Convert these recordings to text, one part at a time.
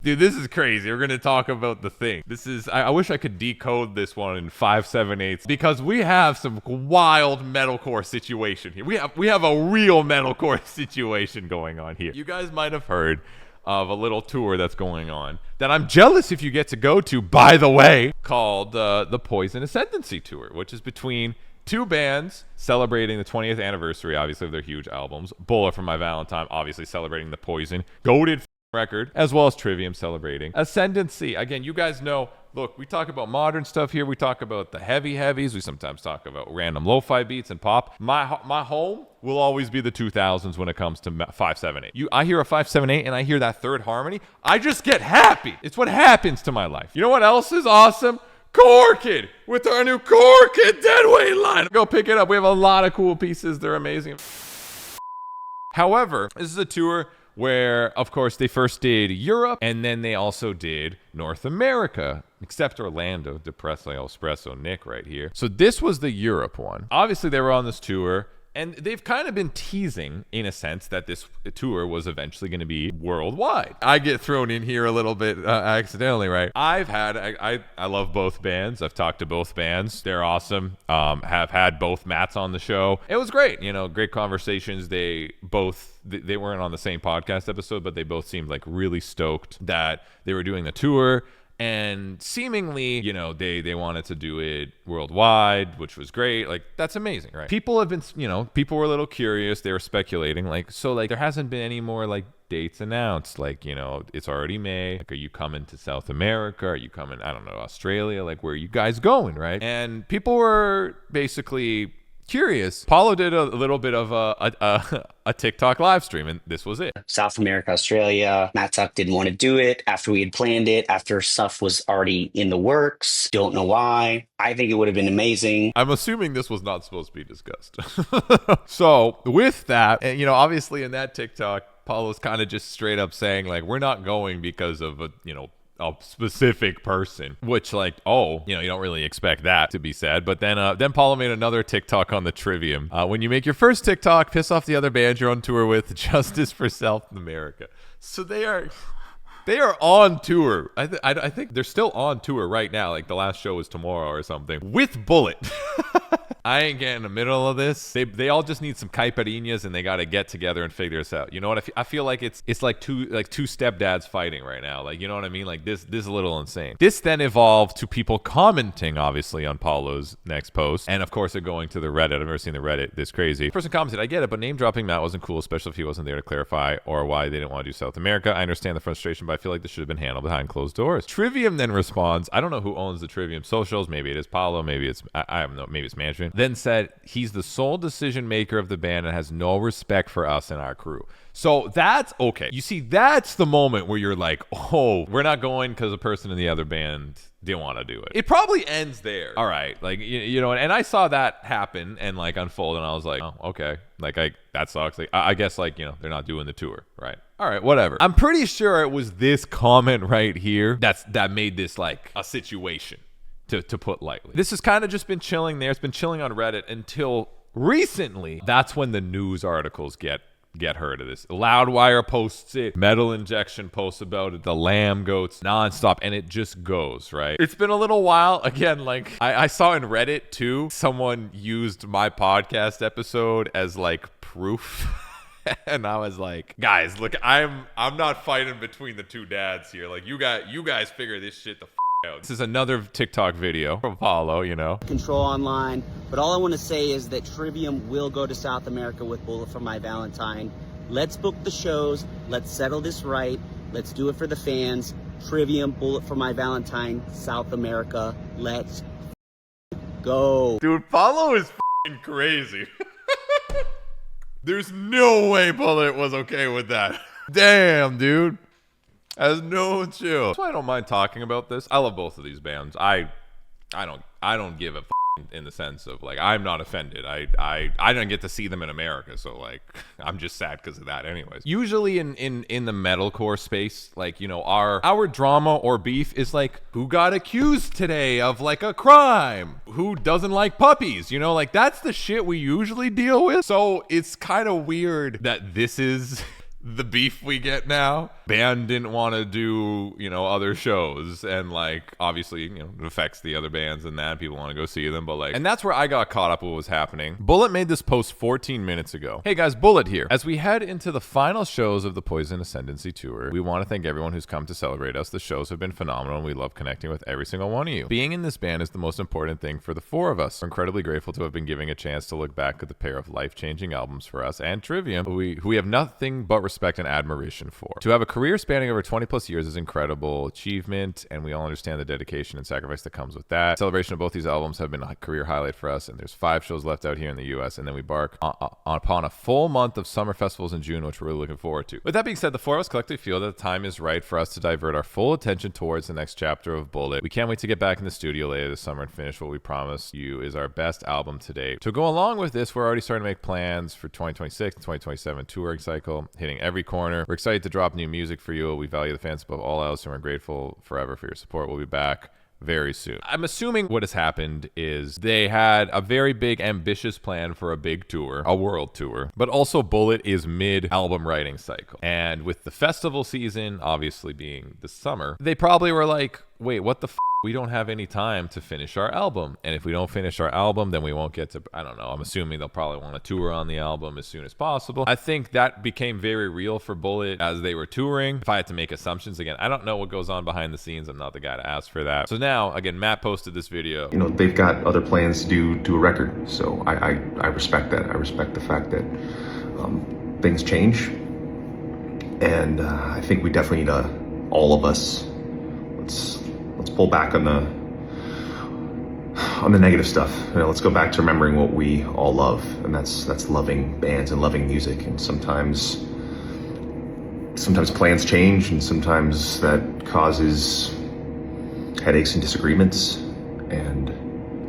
Dude, this is crazy. We're going to talk about the thing. I wish I could decode this one in 5/7/8 because we have some wild metalcore situation here. We have a real metalcore situation going on here. You guys might have heard of a little tour that's going on that I'm jealous if you get to go to, by the way, called the Poison Ascendancy Tour, which is between two bands celebrating the 20th anniversary, obviously, of their huge albums. Bullet for My Valentine, obviously celebrating the Poison goated record, as well as Trivium celebrating Ascendancy. Again, you guys know, look, we talk about modern stuff here. We talk about the heavies. We sometimes talk about random lo-fi beats and pop. My home will always be the 2000s when it comes to 5/7/8. I hear a 5/7/8 and I hear that third harmony. I just get happy. It's what happens to my life. You know what else is awesome? Core Kid with our new Core Kid Deadweight line. Go pick it up. We have a lot of cool pieces. They're amazing. However, this is a tour where, of course, they first did Europe, and then they also did North America, except Orlando, Depresso Espresso Nick right here. So this was the Europe one. Obviously, they were on this tour, and they've kind of been teasing, in a sense, that this tour was eventually going to be worldwide. I get thrown in here a little bit accidentally, right? I love both bands. I've talked to both bands. They're awesome. Have had both Matts on the show. It was great. Great conversations. They weren't on the same podcast episode, but they both seemed like really stoked that they were doing the tour. And seemingly, they wanted to do it worldwide, which was great. Like, that's amazing, right? People have been, people were a little curious. They were speculating, there hasn't been any more, dates announced. It's already May. Are you coming to South America? Are you coming, I don't know, Australia? Where are you guys going, right? And people were basically curious. Paulo did a little bit of a TikTok live stream, and this was it. South America, Australia. Matt Tuck didn't want to do it after we had planned it, after stuff was already in the works. Don't know why. I think it would have been amazing. I'm assuming this was not supposed to be discussed. So with that, and obviously in that TikTok, Paulo's kind of just straight up saying, we're not going because of a specific person, which you don't really expect that to be said. But then Paulo made another TikTok on the Trivium. When you make your first TikTok, piss off the other band you're on tour with. Justice for South America. So they are on tour. I think they're still on tour right now. The last show is tomorrow or something with Bullet. I ain't getting in the middle of this. They all just need some caipirinhas, and they got to get together and figure this out. You know what? I feel like it's like two stepdads fighting right now. You know what I mean? This is a little insane. This then evolved to people commenting, obviously, on Paulo's next post, and of course they're going to the Reddit. I've never seen the Reddit this crazy. The person commented, "I get it, but name dropping Matt wasn't cool, especially if he wasn't there to clarify or why they didn't want to do South America. I understand the frustration, but I feel like this should have been handled behind closed doors." Trivium then responds. I don't know who owns the Trivium socials. Maybe it is Paulo. Maybe it's I don't know. Maybe it's management. Then said he's the sole decision maker of the band and has no respect for us and our crew. So that's okay. You see, that's the moment where you're like, oh, we're not going because a person in the other band didn't want to do it. It probably ends there. All right. And I saw that happen and unfold, and I was like, oh, okay. That sucks. I guess they're not doing the tour. Right. All right, whatever. I'm pretty sure it was this comment right here that made this a situation. To put lightly. This has kind of just been chilling there. It's been chilling on Reddit until recently. That's when the news articles get heard of this. Loudwire posts it. Metal Injection posts about it. The Lamb Goats nonstop. And it just goes, right? It's been a little while. Again, I saw in Reddit too, someone used my podcast episode as proof. And I was like, guys, look, I'm not fighting between the two dads here. You guys figure this shit the out. This is another TikTok video from Paulo, Control online. But all I want to say is that Trivium will go to South America with Bullet for My Valentine. Let's book the shows. Let's settle this right. Let's do it for the fans. Trivium, Bullet for My Valentine, South America. Let's go. Dude, Paulo is crazy. There's no way Bullet was okay with that. Damn, dude. Has no chill. That's why I don't mind talking about this. I love both of these bands. I don't give a in the sense of I'm not offended. I didn't get to see them in America, so I'm just sad because of that. Anyways, usually in the metalcore space, our drama or beef is who got accused today of a crime, who doesn't like puppies, that's the shit we usually deal with. So it's kind of weird that this is the beef we get now. Band didn't want to do, other shows, and like obviously, it affects the other bands and that people want to go see them, but like, and that's where I got caught up with what was happening. Bullet made this post 14 minutes ago. Hey guys, Bullet here. As we head into the final shows of the Poison Ascendancy tour, we want to thank everyone who's come to celebrate us. The shows have been phenomenal and we love connecting with every single one of you. Being in this band is the most important thing for the four of us. We're incredibly grateful to have been given a chance to look back at the pair of life-changing albums for us and Trivium, who we have nothing but respect and admiration for. To have a career spanning over 20 plus years is incredible achievement, and we all understand the dedication and sacrifice that comes with that. Celebration of both these albums have been a career highlight for us, and there's 5 shows left out here in the US, and then we embark upon a full month of summer festivals in June, which we're really looking forward to. With that being said, the four of us collectively feel that the time is right for us to divert our full attention towards the next chapter of Bullet. We can't wait to get back in the studio later this summer and finish what we promise you is our best album to date. To go along with this, we're already starting to make plans for 2026 and 2027 touring cycle, hitting every corner. We're excited to drop new music for you. We value the fans above all else, and we're grateful forever for your support. We'll be back very soon. I'm assuming what has happened is they had a very big, ambitious plan for a big tour, a world tour, but also Bullet is mid-album writing cycle. And with the festival season obviously being the summer, they probably were like, wait, what the f***? We don't have any time to finish our album. And if we don't finish our album, then we won't get to, I don't know, I'm assuming they'll probably want to tour on the album as soon as possible. I think that became very real for Bullet as they were touring. If I had to make assumptions, again, I don't know what goes on behind the scenes. I'm not the guy to ask for that. So now, again, Matt posted this video. They've got other plans to do a record. So I respect that. I respect the fact that things change. And I think we definitely need all of us, let's pull back on the negative stuff. Let's go back to remembering what we all love, and that's loving bands and loving music. And sometimes plans change, and sometimes that causes headaches and disagreements. And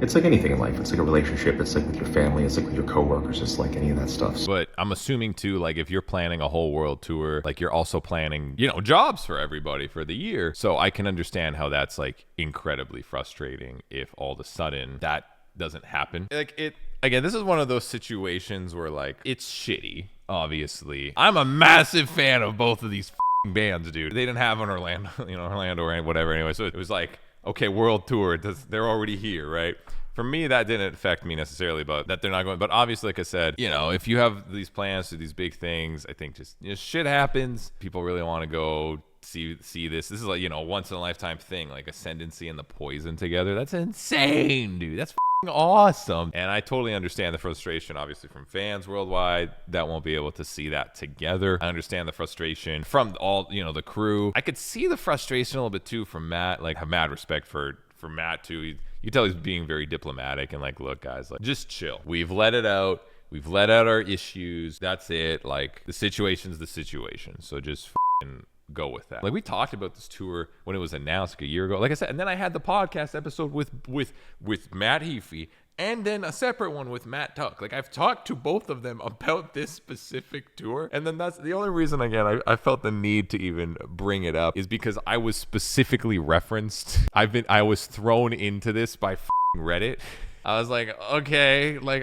it's like anything in life. It's like a relationship. It's like with your family. It's like with your coworkers. It's like any of that stuff. But I'm assuming too, like if you're planning a whole world tour, like you're also planning, jobs for everybody for the year. So I can understand how that's like incredibly frustrating if all of a sudden that doesn't happen. Again, this is one of those situations where like it's shitty, obviously. I'm a massive fan of both of these bands, dude. They didn't have an Orlando or whatever anyway. So it was like, okay, world tour, they're already here, right? For me, that didn't affect me necessarily, but that they're not going. But obviously, like I said, if you have these plans to these big things, I think just shit happens. People really want to go see this. This is like, once in a lifetime thing, like Ascendancy and the Poison together. That's insane, dude. That's awesome. And I totally understand the frustration, obviously, from fans worldwide that won't be able to see that together. I understand the frustration from all, the crew. I could see the frustration a little bit too from Matt. Like, I have mad respect for Matt too. You tell he's being very diplomatic and like, look, guys, like, just chill. We've let it out. We've let out our issues. That's it. Like, the situation's the situation. So just go with that. Like, we talked about this tour when it was announced like a year ago, like I said, and then I had the podcast episode with Matt Heafy, and then a separate one with Matt Tuck. Like, I've talked to both of them about this specific tour, and then that's the only reason, again, I felt the need to even bring it up is because I was specifically referenced. I was thrown into this by Reddit. I was like, okay, like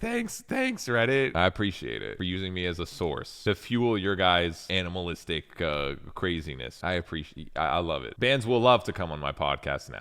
thanks Reddit. I appreciate it for using me as a source to fuel your guys' animalistic craziness. I love it. Bands will love to come on my podcast now.